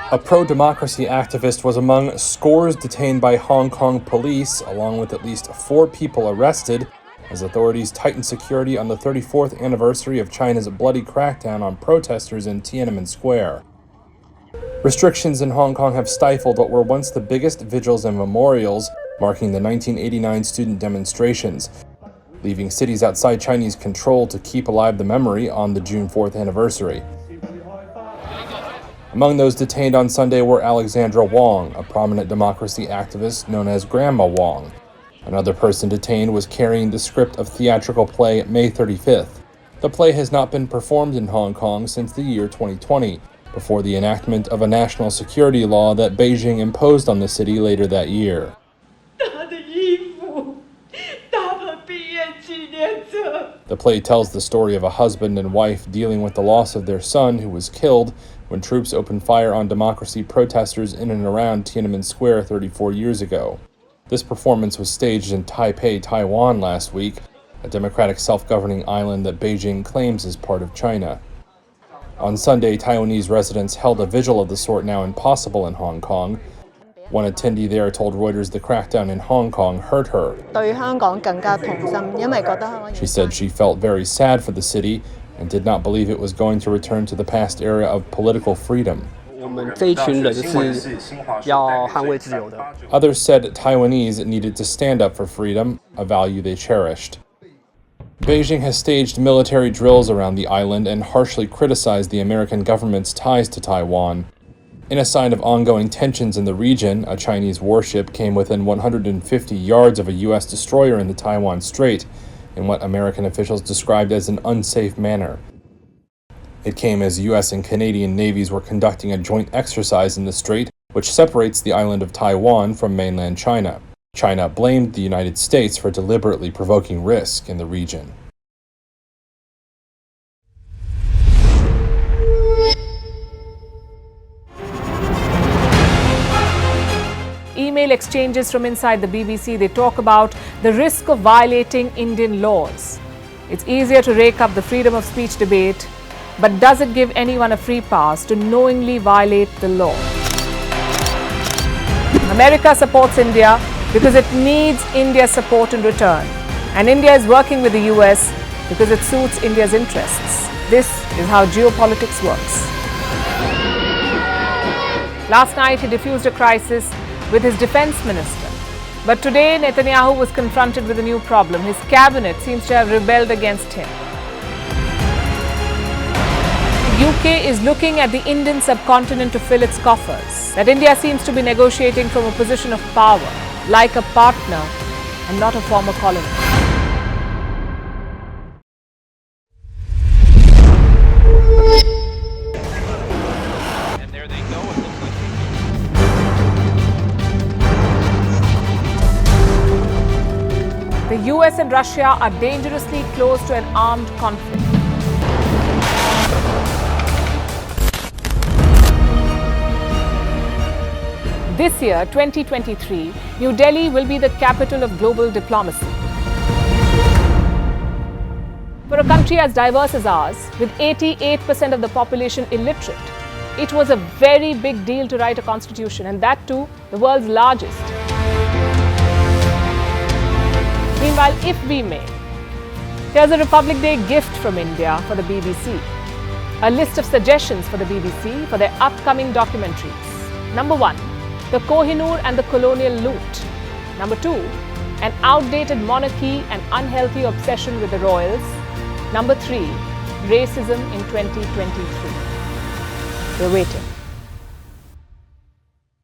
A pro-democracy activist was among scores detained by Hong Kong police, along with at least 4 people arrested, as authorities tightened security on the 34th anniversary of China's bloody crackdown on protesters in Tiananmen Square. Restrictions in Hong Kong have stifled what were once the biggest vigils and memorials, marking the 1989 student demonstrations, leaving cities outside Chinese control to keep alive the memory on the June 4th anniversary. Among those detained on Sunday were Alexandra Wong, a prominent democracy activist known as Grandma Wong. Another person detained was carrying the script of theatrical play May 35th. The play has not been performed in Hong Kong since the year 2020, before the enactment of a national security law that Beijing imposed on the city later that year. The play tells the story of a husband and wife dealing with the loss of their son who was killed when troops opened fire on democracy protesters in and around Tiananmen Square 34 years ago. This performance was staged in Taipei, Taiwan last week, a democratic self-governing island that Beijing claims is part of China. On Sunday, Taiwanese residents held a vigil of the sort now impossible in Hong Kong. One attendee there told Reuters the crackdown in Hong Kong hurt her. She said she felt very sad for the city and did not believe it was going to return to the past era of political freedom. Others said Taiwanese needed to stand up for freedom, a value they cherished. Beijing has staged military drills around the island and harshly criticized the American government's ties to Taiwan. In a sign of ongoing tensions in the region, a Chinese warship came within 150 yards of a U.S. destroyer in the Taiwan Strait, in what American officials described as an unsafe manner. It came as U.S. and Canadian navies were conducting a joint exercise in the strait, which separates the island of Taiwan from mainland China. China blamed the United States for deliberately provoking risk in the region. Email exchanges from inside the BBC, they talk about the risk of violating Indian laws. It's easier to rake up the freedom of speech debate, but does it give anyone a free pass to knowingly violate the law? America supports India because it needs India's support in return. And India is working with the US because it suits India's interests. This is how geopolitics works. Last night, he diffused a crisis with his defense minister. But today, Netanyahu was confronted with a new problem. His cabinet seems to have rebelled against him. The UK is looking at the Indian subcontinent to fill its coffers. That India seems to be negotiating from a position of power, like a partner and not a former colony. The US and Russia are dangerously close to an armed conflict. This year, 2023, New Delhi will be the capital of global diplomacy. For a country as diverse as ours, with 88% of the population illiterate, it was a very big deal to write a constitution, and that too, the world's largest. Meanwhile, if we may, here's a Republic Day gift from India for the BBC. A list of suggestions for the BBC for their upcoming documentaries. Number 1, the Kohinoor and the colonial loot. Number 2, an outdated monarchy and unhealthy obsession with the royals. Number 3, racism in 2023. We're waiting.